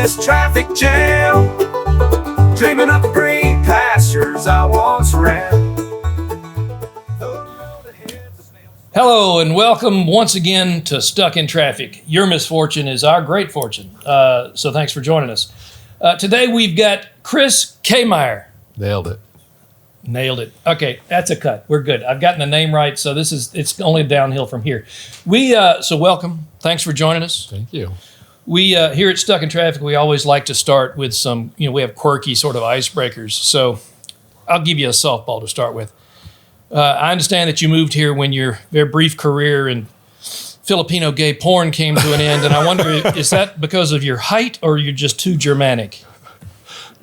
this traffic jam, dreaming of the green pastures I once ran. Hello and welcome once again to Stuck in Traffic. Your misfortune is our great fortune. So thanks for joining us. Today we've got Chris Kehmeier. Nailed it. Nailed it. Okay, that's a cut. We're good. I've gotten the name right, so it's only downhill from here. So welcome. Thanks for joining us. Thank you. We here at Stuck in Traffic, we always like to start with some, we have quirky sort of icebreakers. So I'll give you a softball to start with. I understand that you moved here when your very brief career in Filipino gay porn came to an end, and I wonder, is that because of your height or you're just too Germanic?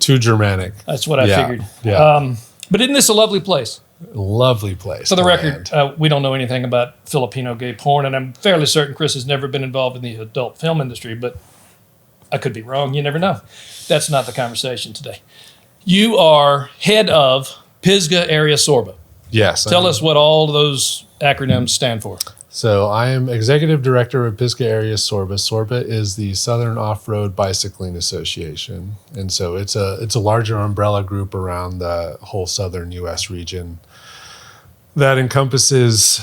Too Germanic. That's what I figured. Yeah. But isn't this a lovely place? Lovely place. For the record, we don't know anything about Filipino gay porn, and I'm fairly certain Chris has never been involved in the adult film industry, but I could be wrong. You never know. That's not the conversation today. You are head of Pisgah Area Sorba. Yes. Tell us what all those acronyms stand for. So I am executive director of Pisgah Area Sorba. Sorba is the Southern Off-Road Bicycling Association, and so it's a larger umbrella group around the whole southern U.S. region that encompasses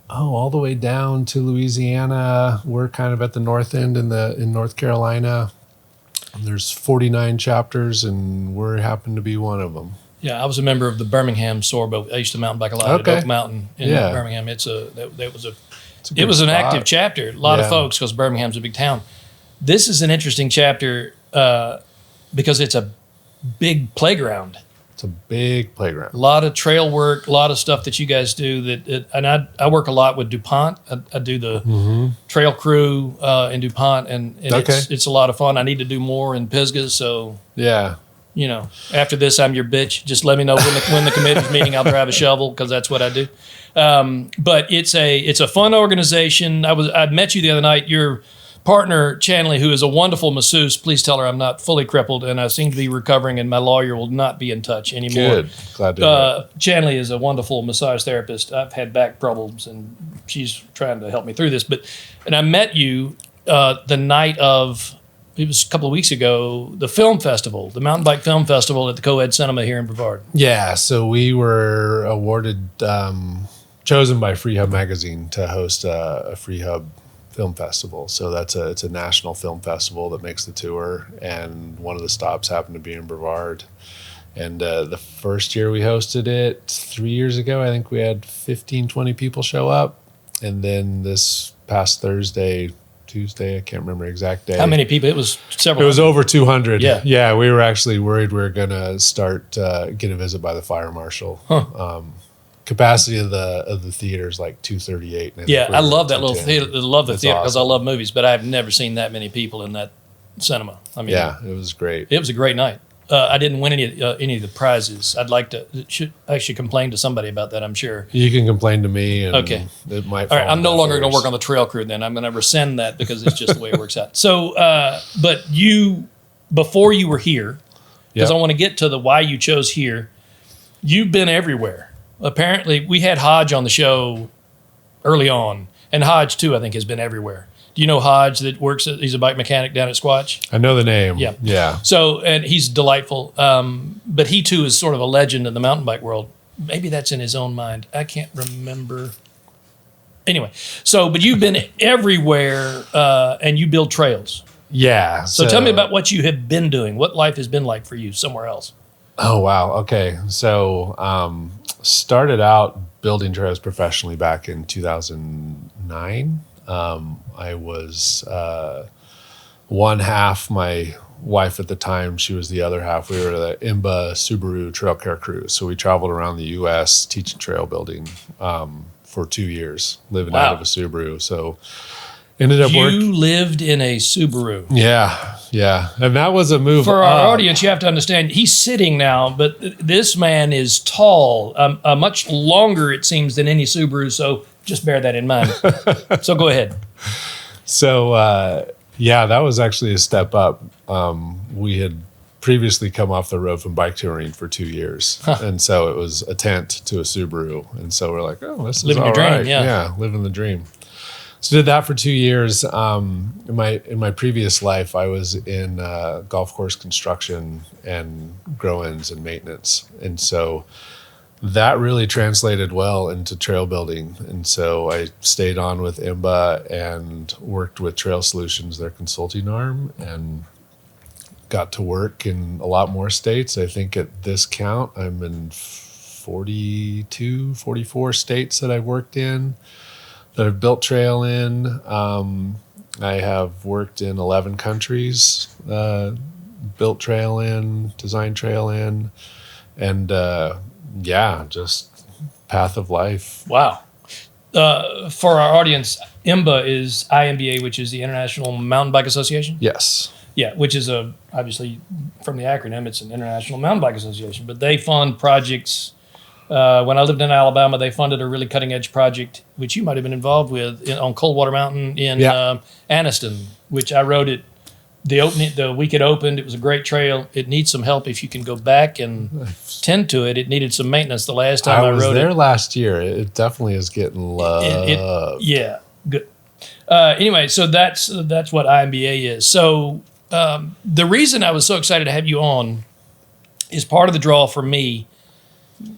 all the way down to Louisiana. We're kind of at the north end in North Carolina. There's 49 chapters, and we happen to be one of them. Yeah, I was a member of the Birmingham Sorba. I used to mountain bike a lot at Oak Mountain in Birmingham. It was an active chapter. A lot of folks, because Birmingham's a big town. This is an interesting chapter because it's a big playground. It's a big playground. A lot of trail work, a lot of stuff that you guys do. I work a lot with DuPont. I do the trail crew in DuPont, and it's a lot of fun. I need to do more in Pisgah, so yeah. After this, I'm your bitch. Just let me know when the committee's meeting. I'll drive a shovel because that's what I do. But it's a fun organization. I'd met you the other night. Your partner, Chanley, who is a wonderful masseuse. Please tell her I'm not fully crippled and I seem to be recovering, and my lawyer will not be in touch anymore. Good. Glad to hear it. Chanley is a wonderful massage therapist. I've had back problems, and she's trying to help me through this. And I met you the night of. It was a couple of weeks ago, the film festival, the mountain bike film festival at the Co-Ed Cinema here in Brevard. Yeah, so we were awarded, chosen by Free Hub Magazine to host a Free Hub film festival. So it's a national film festival that makes the tour, and one of the stops happened to be in Brevard. And the first year we hosted it, 3 years ago, I think we had 15, 20 people show up. And then this past Tuesday, I can't remember the exact day. How many people? It was several. It was over 200. Yeah. We were actually worried we were going to get a visit by the fire marshal. Capacity of the theater is like 238. Yeah, I love that little theater. I love the theater because awesome. I love movies, but I've never seen that many people in that cinema. I mean, yeah, it was great. It was a great night. I didn't win any of the prizes. I should complain to somebody about that, I'm sure. You can complain to me, and okay. It might. All right, I'm no longer going to work on the trail crew then. I'm going to rescind that because it's just the way it works out. So, but before you were here, because I want to get to the why you chose here, you've been everywhere. Apparently, we had Hodge on the show early on, and Hodge, too, I think, has been everywhere. Do you know Hodge that he's a bike mechanic down at Squatch? I know the name. Yeah. So, and he's delightful. But he too is sort of a legend in the mountain bike world. Maybe that's in his own mind. I can't remember. Anyway, but you've been everywhere and you build trails. Yeah. So tell me about what you have been doing, what life has been like for you somewhere else. Oh, wow. Okay. So started out building trails professionally back in 2009. I was one half, my wife at the time, she was the other half. We were the IMBA Subaru Trail Care Crew. So we traveled around the U.S. teaching trail building for 2 years, living out of a Subaru. So ended up working. You lived in a Subaru. Yeah. And that was a move. For our audience, you have to understand, he's sitting now, but this man is tall, much longer, it seems, than any Subaru. So just bear that in mind. So go ahead. So, that was actually a step up. We had previously come off the road from bike touring for 2 years. And so it was a tent to a Subaru. And so we're like, oh, this is living all the dream, right. Yeah, living the dream. So did that for 2 years. In my previous life, I was in golf course construction and grow-ins and maintenance, and so that really translated well into trail building. And so I stayed on with IMBA and worked with Trail Solutions, their consulting arm, and got to work in a lot more states. I think at this count, I'm in 42, 44 states that I've worked in, that I've built trail in. I have worked in 11 countries, built trail in, designed trail in, and just path of life. Wow. For our audience, IMBA is IMBA, which is the International Mountain Bike Association. Yes. Yeah, which is obviously from the acronym, it's an International Mountain Bike Association. But they fund projects. When I lived in Alabama, they funded a really cutting edge project, which you might have been involved with, on Coldwater Mountain in Anniston, which I rode it. The week it opened, it was a great trail. It needs some help if you can go back and tend to it. It needed some maintenance the last time I rode it. I was there last year. It definitely is getting loved. Yeah, good. Anyway, so that's what IMBA is. So the reason I was so excited to have you on is part of the draw for me,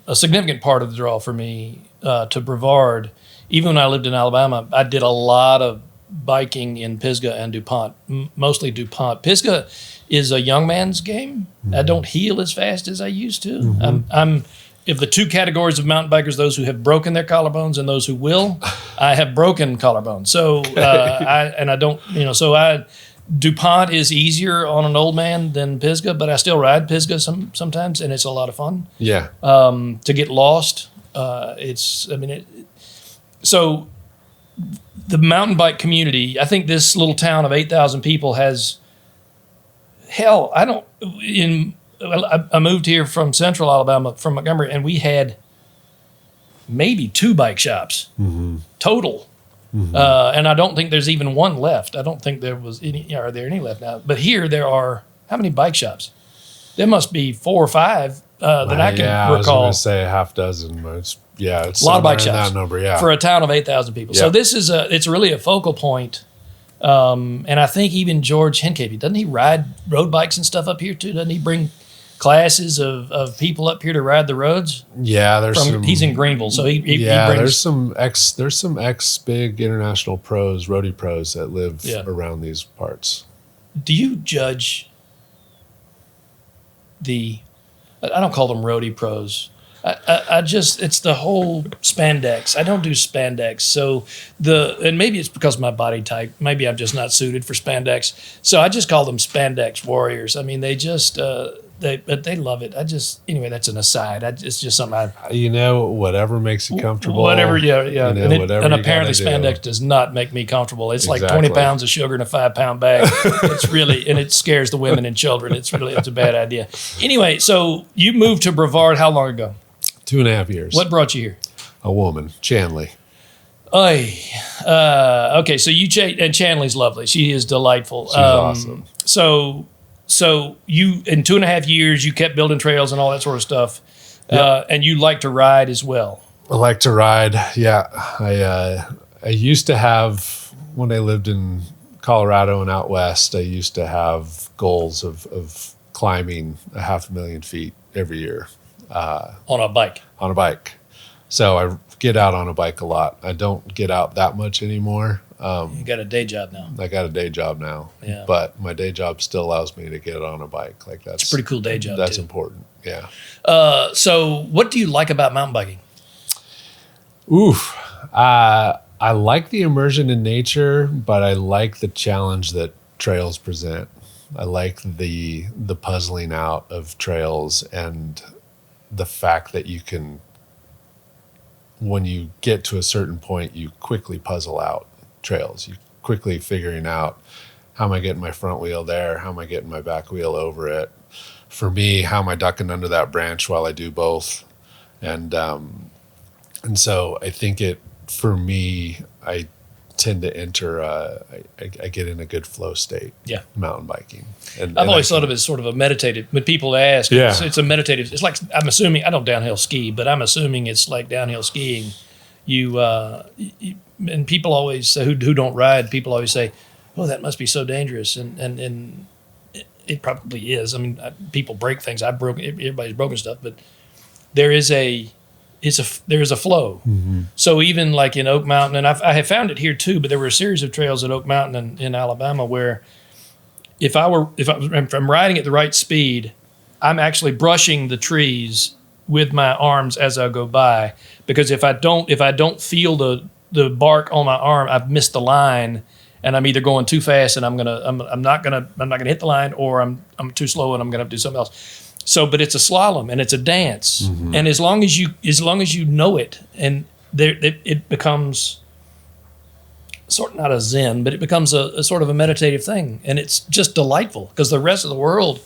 a significant part of the draw for me to Brevard. Even when I lived in Alabama, I did a lot of biking in Pisgah and DuPont, mostly DuPont. Pisgah is a young man's game. Mm-hmm. I don't heal as fast as I used to. Mm-hmm. I'm of the two categories of mountain bikers, those who have broken their collarbones and those who will. I have broken collarbones. So DuPont is easier on an old man than Pisgah, but I still ride Pisgah sometimes, and it's a lot of fun. Yeah. To get lost, so the mountain bike community, I think this little town of 8,000 people has, I moved here from central Alabama, from Montgomery, and we had maybe 2 bike shops total. Mm-hmm. And I don't think there's even one left. I don't think there was any. Are there any left now? But here there are, how many bike shops? There must be 4 or 5 that I can recall. I was going to say a half dozen. It's a lot of bike shops. That number, for a town of 8,000 people. Yeah. So this is it's really a focal point. And I think even George Hincapie, doesn't he ride road bikes and stuff up here too? Doesn't he bring classes of people up here to ride the roads? Yeah, he's in Greenville, so he brings. There's some ex big international pros, roadie pros that live around these parts. Do you judge I don't call them roadie pros. It's the whole spandex. I don't do spandex. So and maybe it's because of my body type. Maybe I'm just not suited for spandex. So I just call them spandex warriors. I mean, they just, they love it. Anyway, that's an aside. It's just something whatever makes you comfortable. Whatever, yeah. And apparently spandex does not make me comfortable. It's like 20 pounds of sugar in a 5-pound bag. It's really, and it scares the women and children. It's a bad idea. Anyway, so you moved to Brevard how long ago? 2.5 years. What brought you here? A woman, Chanley. Okay, so and Chanley's lovely. She is delightful. She's awesome. So you, in 2.5 years, you kept building trails and all that sort of stuff. Yep. And you like to ride as well. I like to ride. Yeah. I used to have, when I lived in Colorado and out west, I used to have goals of climbing 500,000 feet every year. On a bike. On a bike. So I get out on a bike a lot. I don't get out that much anymore. You got a day job now. I got a day job now. Yeah. But my day job still allows me to get on a bike. It's a pretty cool day job. That's too. important. Yeah. So what do you like about mountain biking? I like the immersion in nature, but I like the challenge that trails present. I like the puzzling out of trails and the fact that you can, when you get to a certain point, you quickly puzzle out trails. You quickly figuring out, how am I getting my front wheel there? How am I getting my back wheel over it? For me, how am I ducking under that branch while I do both? And so I think for me, I tend to enter, I get in a good flow state. Yeah. Mountain biking. I've always thought of it as sort of a meditative, when people ask, it's a meditative, it's like, I'm assuming, I don't downhill ski, but I'm assuming it's like downhill skiing. And people always say, who don't ride, people always say, "Oh, that must be so dangerous," and it probably is. I mean, people break things. Everybody's broken stuff, but there is a flow. Mm-hmm. So even like in Oak Mountain, and I have found it here too, but there were a series of trails at Oak Mountain in Alabama where if I'm riding at the right speed, I'm actually brushing the trees with my arms as I go by, because if I don't feel the bark on my arm, I've missed the line, and I'm either going too fast and I'm not gonna hit the line, or I'm too slow and I'm gonna have to do something else. So, but it's a slalom and it's a dance, Mm-hmm. and as long as you know it, and it becomes sort of not a zen, but it becomes a sort of a meditative thing, and it's just delightful because the rest of the world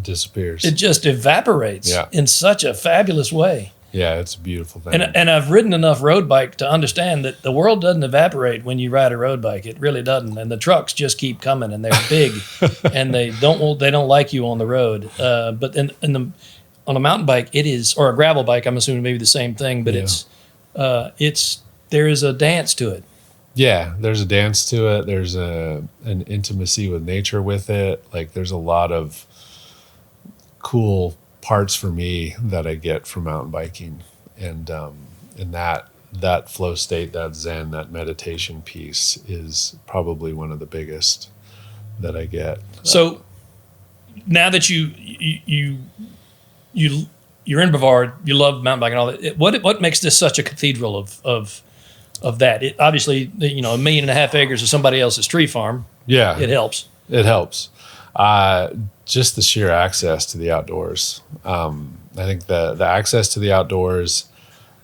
Disappears. it just evaporates Yeah. in such a fabulous way. Yeah, it's a beautiful thing. And I've ridden enough road bike to understand that the world doesn't evaporate when you ride a road bike. It really doesn't. And the trucks just keep coming, and they're big, and they don't like you on the road. But on a mountain bike, it is, or a gravel bike, I'm assuming maybe the same thing. But there is a dance to it. Yeah, there's a dance to it. There's an intimacy with nature with it. Like, there's a lot of cool parts for me that I get from mountain biking, and that flow state, that zen, that meditation piece is probably one of the biggest that I get. So now that you're in Brevard, you love mountain biking and all that. What makes this such a cathedral of that? It obviously, 1.5 million acres of somebody else's tree farm. Yeah, It helps. It helps. Just the sheer access to the outdoors. I think the access to the outdoors,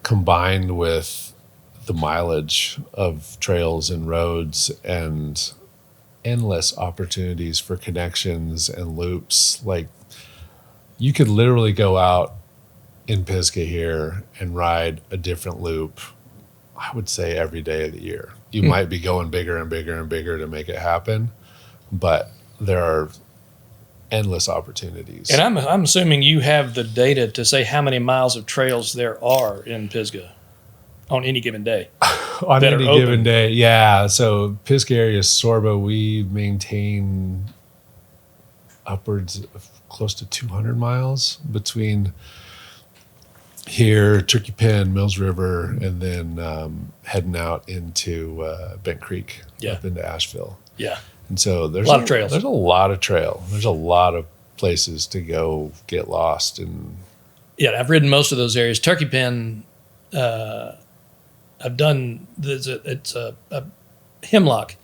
combined with the mileage of trails and roads and endless opportunities for connections and loops. Like, you could literally go out in Pisgah here and ride a different loop, I would say, every day of the year. You might be going bigger and bigger and bigger to make it happen, but there are endless opportunities. And I'm assuming you have the data to say how many miles of trails there are in Pisgah on any given day. On that any are open. given day, yeah. So Pisgah area Sorba, we maintain upwards of close to 200 miles between here, Turkey Pen, Mills River, and then heading out into Bent Creek, Yeah. up into Asheville. Yeah. And so there's A lot of trails. There's a lot of trail. There's a lot of places to go get lost. And Yeah, I've ridden most of those areas. Turkey Pen, I've done. It's a hemlock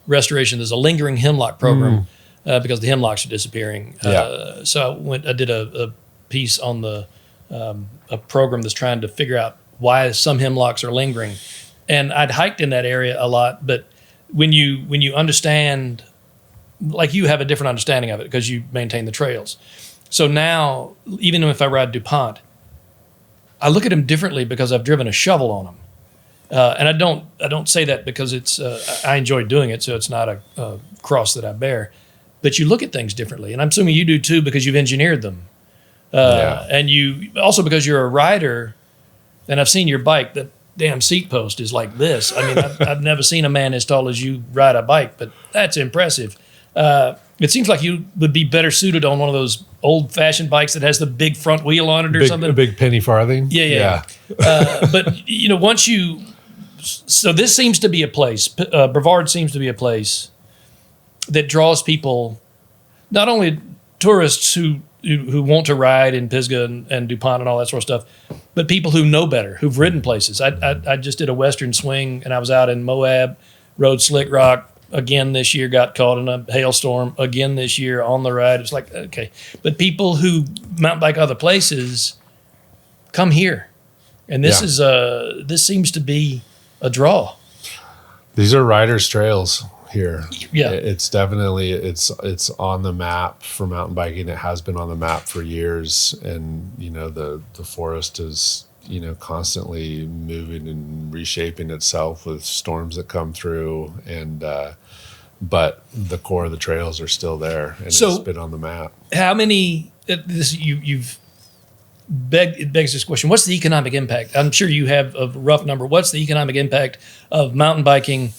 restoration. There's a lingering hemlock program because the hemlocks are disappearing. Yeah. So I did a piece on a program that's trying to figure out why some hemlocks are lingering, and I'd hiked in that area a lot. But when you understand, like, you have a different understanding of it because you maintain the trails. So now, even if I ride DuPont, I look at them differently because I've driven a shovel on them. And I don't say that because it's I enjoy doing it, so it's not a cross that I bear. But you look at things differently, and I'm assuming you do too because you've engineered them, and you also because you're a rider. And I've seen your bike. That damn seat post is like this. I mean, I've never seen a man as tall as you ride a bike, but that's impressive. It seems like you would be better suited on one of those old-fashioned bikes that has the big front wheel on it or something. a big penny farthing. Yeah. But once you, so this seems to be a place. Brevard seems to be a place that draws people, not only tourists who want to ride in Pisgah and DuPont and all that sort of stuff, but people who know better, who've ridden places. I just did a Western swing, and I was out in Moab, rode Slick Rock again this year, got caught in a hailstorm again this year on the ride. It's like, okay. But people who mountain bike other places come here. And this this seems to be a draw. These are riders' trails here. Yeah. It's definitely, it's on the map for mountain biking. It has been on the map for years. And, the forest is, constantly moving and reshaping itself with storms that come through. And, but the core of the trails are still there, and So- it's been on the map. How many, you've it begs this question: what's the economic impact? I'm sure you have a rough number. What's the economic impact of mountain biking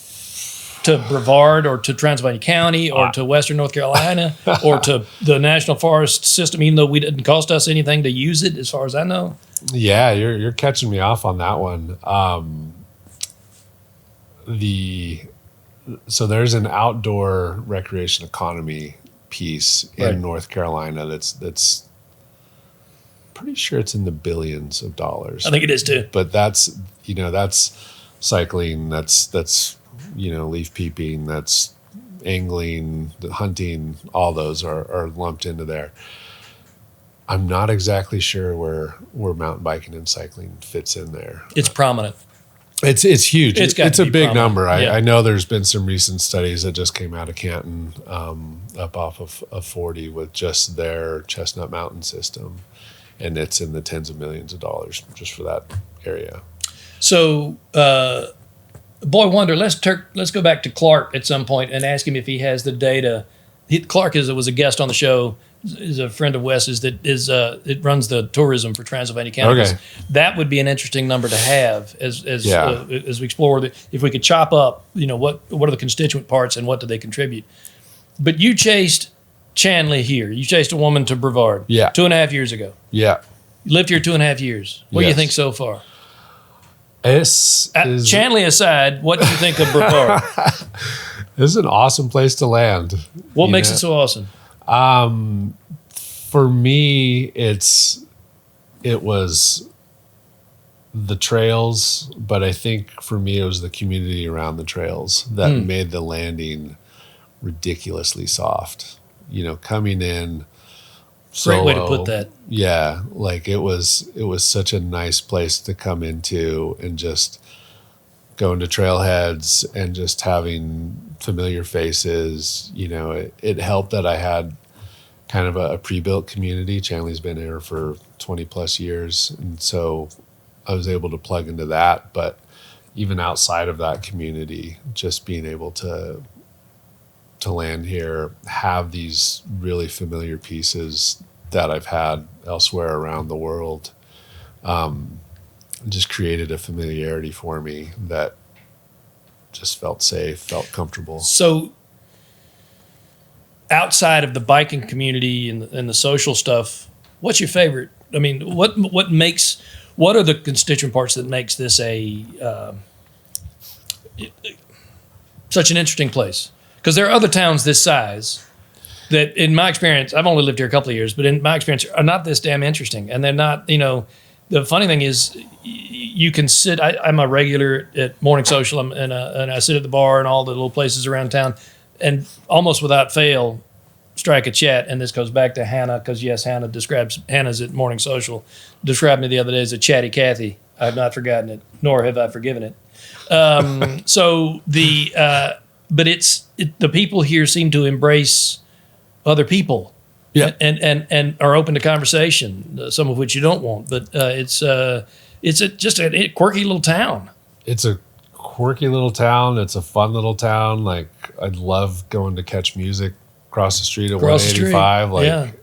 to Brevard or to Transylvania County or to Western North Carolina or to the National Forest System? Even though it didn't cost us anything to use it, as far as I know. Yeah, you're catching me off on that one. So there's an outdoor recreation economy piece in North Carolina that's pretty sure it's in the billions of dollars. I think it is too. But that's cycling, that's leaf peeping, that's angling, hunting, all those are lumped into there. I'm not exactly sure where mountain biking and cycling fits in there. It's prominent. It's huge. It's a big number. I know there's been some recent studies that just came out of Canton, up off of 40 with just their Chestnut Mountain system, and it's in the tens of millions of dollars just for that area. So, boy wonder. Let's go back to Clark at some point and ask him if he has the data. Clark was a guest on the show. Is a friend of Wes's that it runs the tourism for Transylvania County. Okay. That would be an interesting number to have as we explore if we could chop up, what are the constituent parts and what do they contribute. But you chased Chanley here. You chased a woman to Brevard. Yeah. 2.5 years ago. Yeah. You lived here 2.5 years. What do you think so far? Chanley aside, what do you think of Brevard? This is an awesome place to land. What makes it so awesome? For me, it was the trails, but I think for me, it was the community around the trails that made the landing ridiculously soft. Coming in solo. Great way to put that. Yeah. Like it was such a nice place to come into and just going to trailheads and just having familiar faces. It helped that I had kind of a pre-built community. Chanley's been here for 20 plus years. And so I was able to plug into that. But even outside of that community, just being able to land here, have these really familiar pieces that I've had elsewhere around the world, just created a familiarity for me that just felt safe, felt comfortable. So outside of the biking community and the social stuff, what's your favorite? I mean, what are the constituent parts that makes this such an interesting place? Because there are other towns this size that, in my experience, I've only lived here a couple of years, but in my experience, are not this damn interesting. And they're not, the funny thing is, you can sit. I'm a regular at Morning Social, and I sit at the bar and all the little places around town, and almost without fail, strike a chat. And this goes back to Hannah, because yes, Hannah's at Morning Social, described me the other day as a chatty Cathy. I have not forgotten it, nor have I forgiven it. But the people here seem to embrace other people. Yeah. And are open to conversation, some of which you don't want. But it's just a quirky little town. It's a quirky little town. It's a fun little town. Like, I love going to catch music across the street at 185.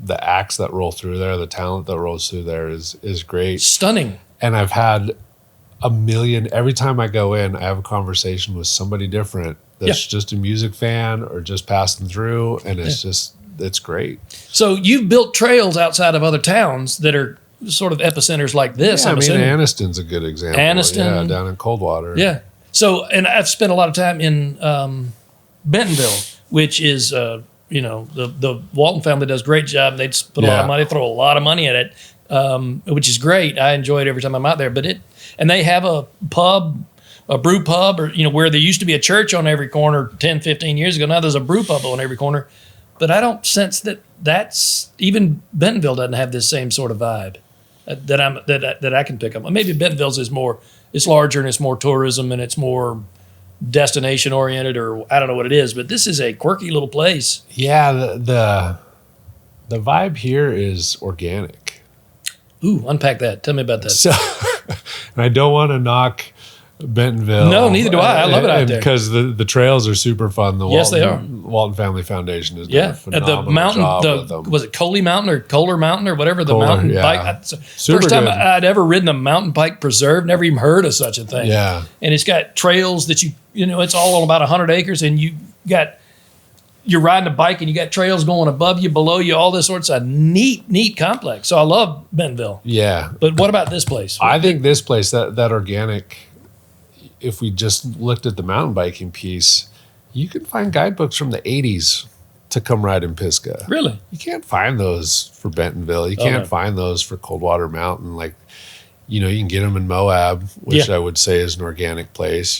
The acts that roll through there, the talent that rolls through there is great. Stunning. And I've had a million, every time I go in, I have a conversation with somebody different that's just a music fan or just passing through, and it's great. So you've built trails outside of other towns that are sort of epicenters like this. Yeah, Anniston's a good example. Anniston. Down in Coldwater. Yeah. So, and I've spent a lot of time in Bentonville, which is, the Walton family does a great job. They just put a lot of money, throw a lot of money at it, which is great. I enjoy it every time I'm out there. And they have a pub, a brew pub, or, where there used to be a church on every corner 10, 15 years ago. Now there's a brew pub on every corner. But I don't sense that's even Bentonville doesn't have this same sort of vibe that I can pick up. Maybe Bentonville's it's larger and it's more tourism and it's more destination oriented, or I don't know what it is, but this is a quirky little place. Yeah, the vibe here is organic. Ooh, unpack that. Tell me about that. So, and I don't want to knock Bentonville. No, neither do I. I love it out there. Because the trails are super fun. The Yes, they are. Walton Family Foundation is Yeah, doing a at phenomenal the mountain, job with them. was it Coley Mountain or Kohler Mountain or whatever the Kohler, mountain yeah. bike? Super First time good. I'd ever ridden a mountain bike preserve. Never even heard of such a thing. Yeah. And it's got trails that it's all on about 100 acres, and you're riding a bike and you got trails going above you, below you, all this sorts of neat complex. So I love Bentonville. Yeah. But what about this place? I think this place, that organic, if we just looked at the mountain biking piece, you can find guidebooks from the 80s to come ride in Pisgah. Really? You can't find those for Bentonville. You can't find those for Coldwater Mountain. Like, you can get them in Moab, which I would say is an organic place.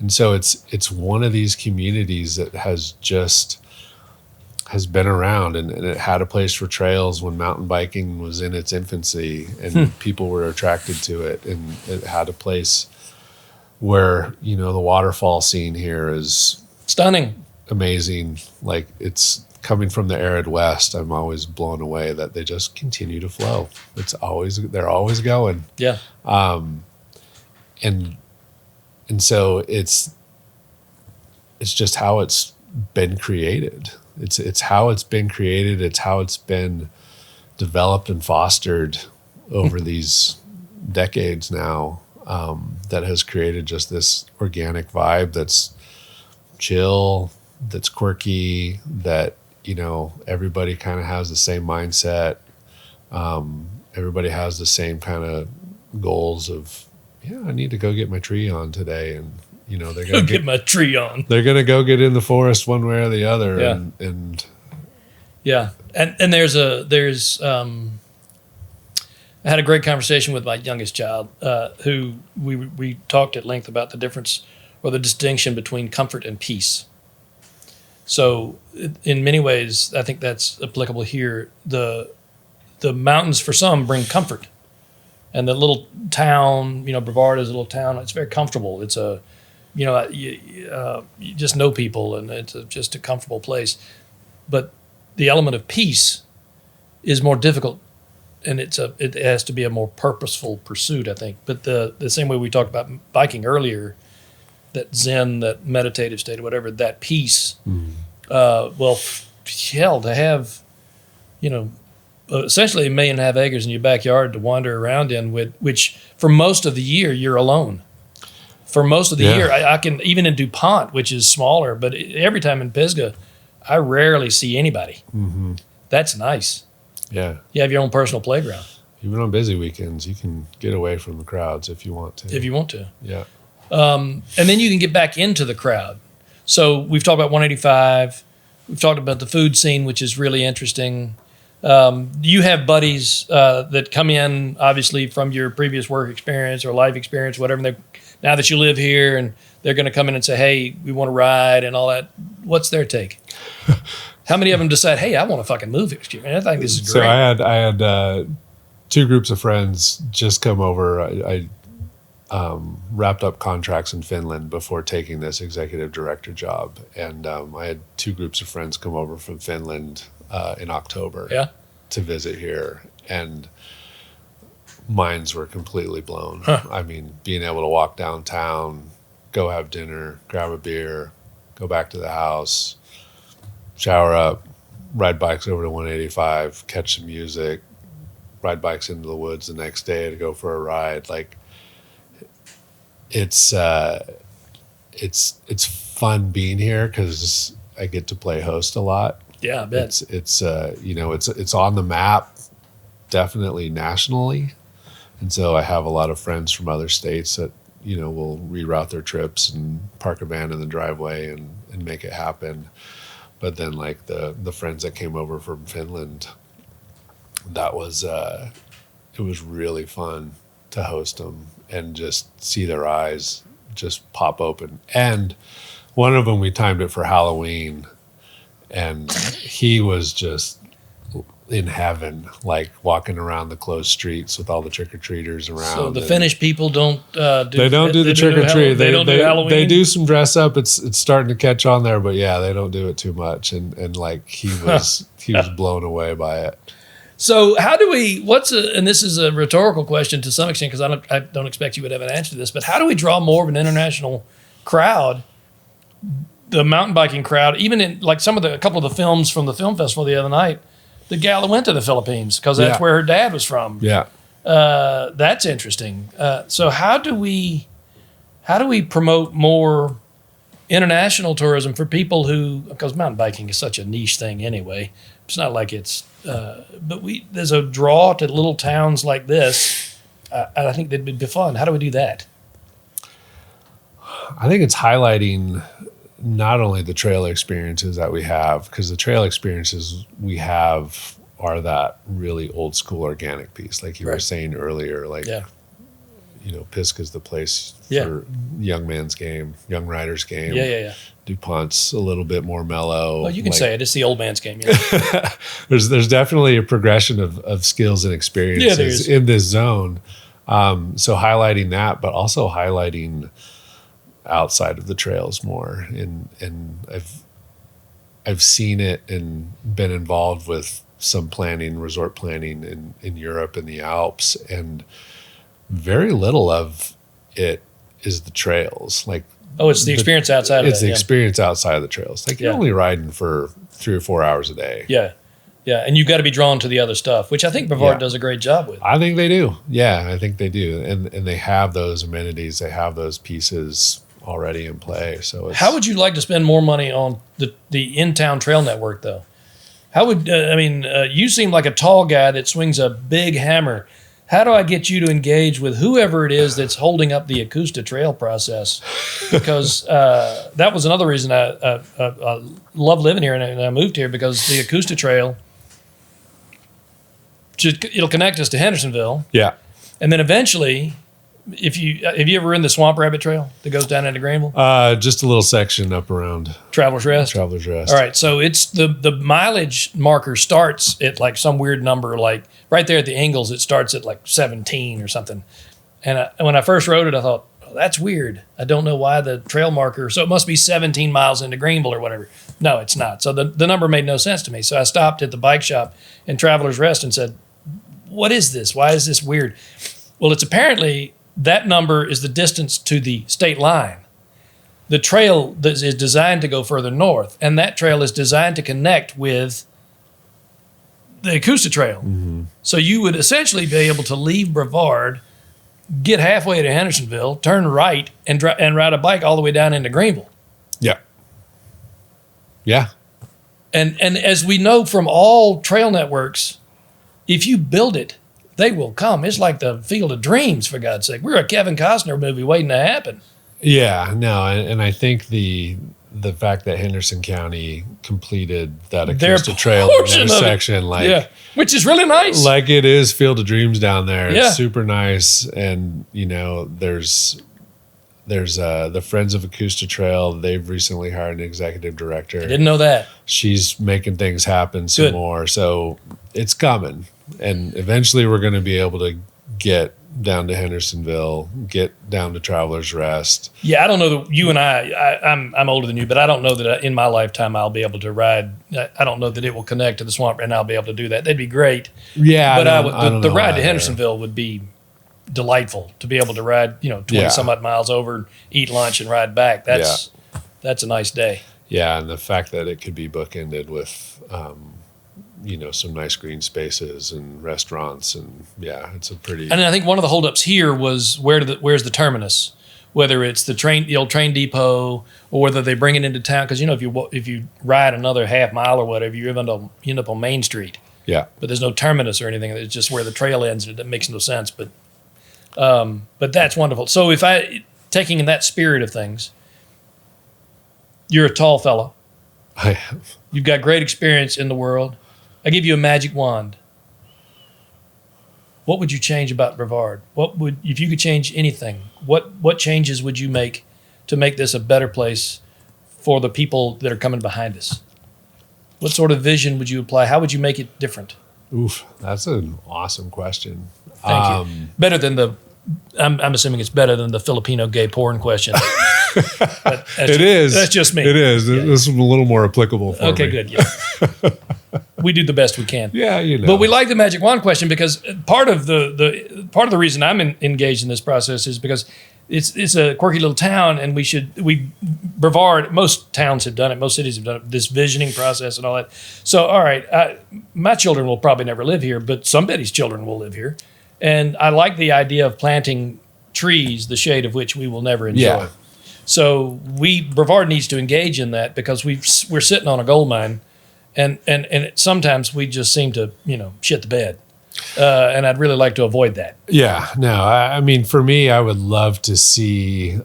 And so it's one of these communities that has been around, and it had a place for trails when mountain biking was in its infancy, and people were attracted to it, and it had a place where the waterfall scene here is Stunning. amazing. Like, it's coming from the arid west. I'm always blown away that they just continue to flow. They're always going. Yeah. And so it's just how it's been created. It's how it's been created. It's how it's been developed and fostered over these decades now, that has created just this organic vibe that's chill, that's quirky, that, everybody kind of has the same mindset. Everybody has the same kind of goals of, I need to go get my tree on today, and they're gonna Get my tree on. They're gonna go get in the forest one way or the other, Yeah. and Yeah, and there's I had a great conversation with my youngest child, who we talked at length about the difference or the distinction between comfort and peace. So, in many ways, I think that's applicable here. The mountains for some bring comfort. And the little town, Brevard is a little town. It's very comfortable. It's you just know people, and it's just a comfortable place. But the element of peace is more difficult, and it has to be a more purposeful pursuit, I think. But the same way we talked about biking earlier, that Zen, that meditative state, or whatever, that peace. To have, essentially 1.5 million acres in your backyard to wander around in, which for most of the year you're alone. For most of the year, I can, even in DuPont, which is smaller, but every time in Pisgah, I rarely see anybody. Mm-hmm. That's nice. Yeah. You have your own personal playground. Even on busy weekends, you can get away from the crowds if you want to. If you want to. Yeah. And then you can get back into the crowd. So we've talked about 185. We've talked about the food scene, which is really interesting. You have buddies that come in, obviously, from your previous work experience or life experience, whatever. And now that you live here, and they're going to come in and say, hey, we want to ride and all that. What's their take? How many of them decide, hey, I want to fucking move here? And I think this is great. So I had two groups of friends just come over. I wrapped up contracts in Finland before taking this executive director job. And I had two groups of friends come over from Finland in October to visit here. And minds were completely blown. Huh. I mean, being able to walk downtown, go have dinner, grab a beer, go back to the house, shower up, ride bikes over to 185, catch some music, ride bikes into the woods the next day to go for a ride. Like, it's fun being here because I get to play host a lot. Yeah, I bet. It's on the map, definitely nationally. And so I have a lot of friends from other states that, will reroute their trips and park a van in the driveway and make it happen. But then, like, the friends that came over from Finland, that was it was really fun to host them and just see their eyes just pop open. And one of them, we timed it for Halloween, and he was just in heaven, like walking around the closed streets with all the trick-or-treaters around. So the Finnish people don't do the trick-or-treat. They don't do Halloween. They do some dress up. It's starting to catch on there, but yeah, they don't do it too much. And like he was blown away by it. So how do we? And this is a rhetorical question to some extent because I don't expect you would have an answer to this. But how do we draw more of an international crowd? The mountain biking crowd, even in like a couple of the films from the film festival the other night, the gal went to the Philippines because that's where her dad was from. Yeah. That's interesting. So how do we promote more international tourism for people because mountain biking is such a niche thing anyway. It's not like it's, but there's a draw to little towns like this. I think that'd be fun. How do we do that? I think it's highlighting not only the trail experiences that we have, because the trail experiences we have are that really old school organic piece, like you were saying earlier. Like, Pisgah's the place for young man's game, young rider's game. Yeah. DuPont's a little bit more mellow. Well, you can say it. It's the old man's game. Yeah. There's definitely a progression of skills and experiences in this zone. So highlighting that, but also highlighting outside of the trails more. And I've seen it and been involved with some resort planning in Europe and the Alps, and very little of it is the trails. Like, it's the experience outside of it. It's the experience outside of the trails. Like, you're only riding for 3 or 4 hours a day. Yeah. Yeah. And you've got to be drawn to the other stuff, which I think Brevard does a great job with. I think they do. Yeah, I think they do. And they have those amenities. They have those pieces already in play. So how would you like to spend more money on the in-town trail network, though? How would, you seem like a tall guy that swings a big hammer. How do I get you to engage with whoever it is that's holding up the Acoustic Trail process? Because that was another reason I love living here and I moved here, because the Acoustic Trail, it'll connect us to Hendersonville. Yeah. And then eventually, have you ever in the Swamp Rabbit Trail that goes down into Greenville? Just a little section up around Travelers Rest. Travelers Rest. All right, so it's the mileage marker starts at like some weird number, like right there at the Ingalls. It starts at like 17 or something. And when I first rode it, I thought, that's weird. I don't know why the trail marker. So it must be 17 miles into Greenville or whatever. No, it's not. So the number made no sense to me. So I stopped at the bike shop in Travelers Rest and said, "What is this? Why is this weird?" Well, it's apparently that number is the distance to the state line. The trail is designed to go further north, and that trail is designed to connect with the Acoustic Trail. Mm-hmm. So you would essentially be able to leave Brevard, get halfway to Hendersonville, turn right, and ride a bike all the way down into Greenville. Yeah. Yeah. And as we know from all trail networks, if you build it, they will come. It's like the Field of Dreams, for God's sake. We're a Kevin Costner movie waiting to happen. Yeah, no, and I think the fact that Henderson County completed that Acoustic Trail intersection, which is really nice. Like, it is Field of Dreams down there. Yeah. It's super nice, and there's the Friends of Acoustic Trail. They've recently hired an executive director. I didn't know that. She's making things happen some more, so it's coming. And eventually we're going to be able to get down to Hendersonville, get down to Travelers Rest. Yeah, I don't know that you and I'm older than you, but I don't know that in my lifetime I'll be able to ride. I don't know that it will connect to the swamp and I'll be able to do that. That'd be great. Yeah. But the ride to Hendersonville would be delightful, to be able to ride, 20 some odd miles over, eat lunch and ride back. That's a nice day. Yeah. And the fact that it could be bookended with, some nice green spaces and restaurants, and it's a pretty. And I think one of the holdups here was where's the terminus, whether it's the old train depot, or whether they bring it into town. Because if you ride another half mile or whatever, you end up on Main Street. Yeah. But there's no terminus or anything. It's just where the trail ends. That makes no sense. But that's wonderful. So taking in that spirit of things, you're a tall fellow. I am. You've got great experience in the world. I give you a magic wand. What would you change about Brevard? If you could change anything, what changes would you make to make this a better place for the people that are coming behind us? What sort of vision would you apply? How would you make it different? Oof, that's an awesome question. Thank you. Better than I'm assuming it's better than the Filipino gay porn question. It is. That's just me. It is. Yeah. This is a little more applicable for me. Okay, good. Yeah. we do the best we can. Yeah, you know. But we like the magic wand question because part of the reason I'm engaged in this process is because it's a quirky little town, and Brevard. Most towns have done it. Most cities have done it. This visioning process and all that. So, all right, my children will probably never live here, but somebody's children will live here, and I like the idea of planting trees, the shade of which we will never enjoy. Yeah. So Brevard needs to engage in that because we're sitting on a gold mine, and sometimes we just seem to shit the bed, and I'd really like to avoid that. Yeah, no, I mean, for me, I would love to see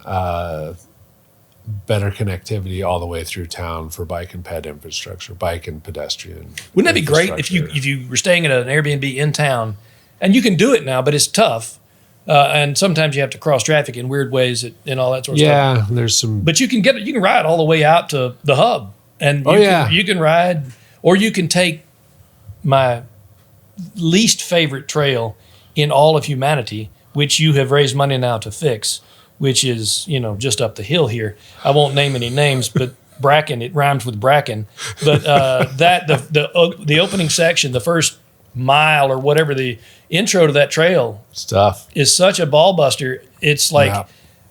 better connectivity all the way through town for bike and ped infrastructure, bike and pedestrian. Wouldn't that be great if you were staying at an Airbnb in town, and you can do it now, but it's tough. And sometimes you have to cross traffic in weird ways and all that sort of stuff. Yeah, there's some. But you can ride all the way out to the hub, and you can ride, or you can take my least favorite trail in all of humanity, which you have raised money now to fix, which is just up the hill here. I won't name any names, but Bracken, it rhymes with Bracken. But the opening section, the first mile or whatever, the intro to that trail stuff is such a ball buster. It's like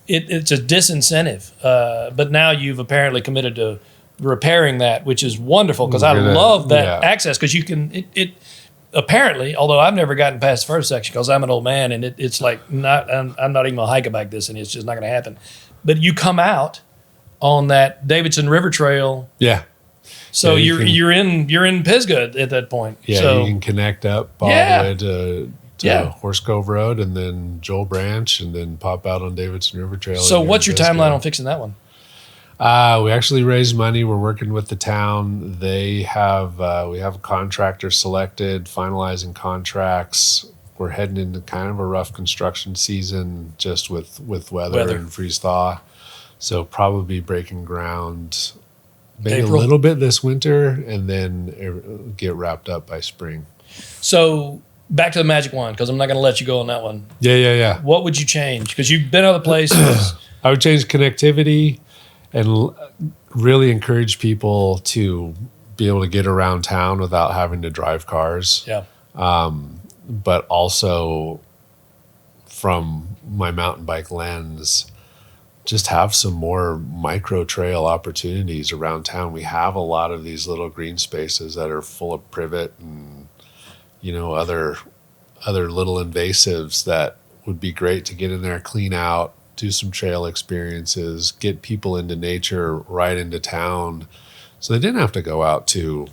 it's a disincentive. But now you've apparently committed to repairing that, which is wonderful because I love that access because you can apparently, although I've never gotten past the first section because I'm an old man and it's like I'm not even gonna hike a bike this and it's just not gonna happen. But you come out on that Davidson River Trail. Yeah. So you're in Pisgah at that point. Yeah, so, you can connect up all the way to Horse Cove Road and then Joel Branch and then pop out on Davidson River Trail. So what's your timeline on fixing that one? We actually raised money. We're working with the town. They have we have a contractor selected, finalizing contracts. We're heading into kind of a rough construction season just with weather and freeze thaw. So probably breaking ground maybe April. a little bit this winter and then get wrapped up by spring. So back to the magic wand because I'm not going to let you go on that one. Yeah. What would you change? Because you've been other places. I would change connectivity and really encourage people to be able to get around town without having to drive cars. Yeah. But also from my mountain bike lens, just have some more micro trail opportunities around town. We have a lot of these little green spaces that are full of privet and, other little invasives that would be great to get in there, clean out, do some trail experiences, get people into nature right into town. So they didn't have to go out to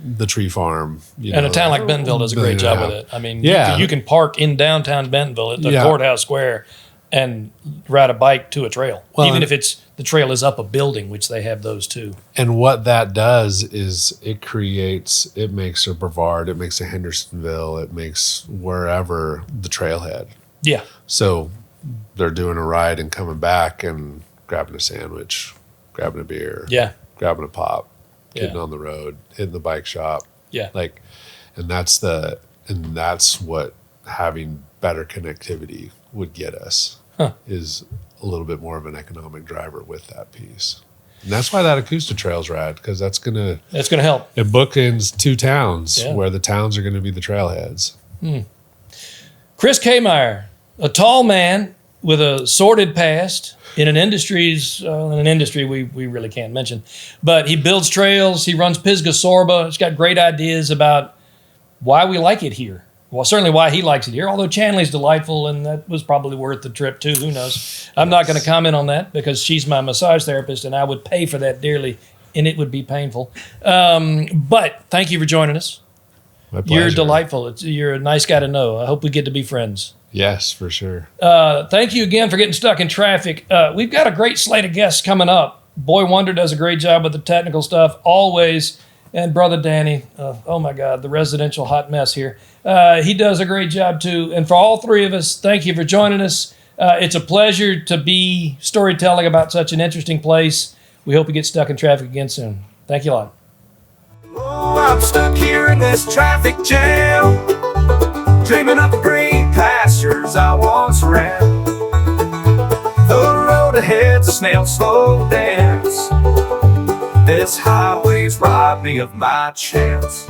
the tree farm. And a town like Bentonville does a great job with it. I mean, you can park in downtown Bentonville at the courthouse square and ride a bike to a trail, even if the trail is up a building, which they have those too. And what that does is it makes a Brevard, it makes a Hendersonville, it makes wherever the trailhead. Yeah. So they're doing a ride and coming back and grabbing a sandwich, grabbing a beer, grabbing a pop, getting on the road, hitting the bike shop. Yeah. And that's what having better connectivity would get us is a little bit more of an economic driver with that piece. And that's why that Acoustic Trail's rad, because that's gonna help. It bookends two towns where the towns are gonna be the trailheads. Chris Kehmeier, a tall man with a sordid past in an industry we really can't mention, but he builds trails. He runs Pisgah Sorba. He's got great ideas about why we like it here. Well, certainly why he likes it here, although Chanley's delightful, and that was probably worth the trip too. Who knows? I'm not going to comment on that because she's my massage therapist, and I would pay for that dearly, and it would be painful. But thank you for joining us. My pleasure. You're delightful. You're a nice guy to know. I hope we get to be friends. Yes, for sure. Thank you again for getting stuck in traffic. We've got a great slate of guests coming up. Boy Wonder does a great job with the technical stuff, always. And Brother Danny, oh my God, the residential hot mess here. He does a great job too. And for all three of us, thank you for joining us. It's a pleasure to be storytelling about such an interesting place. We hope you get stuck in traffic again soon. Thank you a lot. Oh, I'm stuck here in this traffic jam, dreaming of the green pastures I once ran. The road ahead's a snail's slow dance. This highway's robbed me of my chance.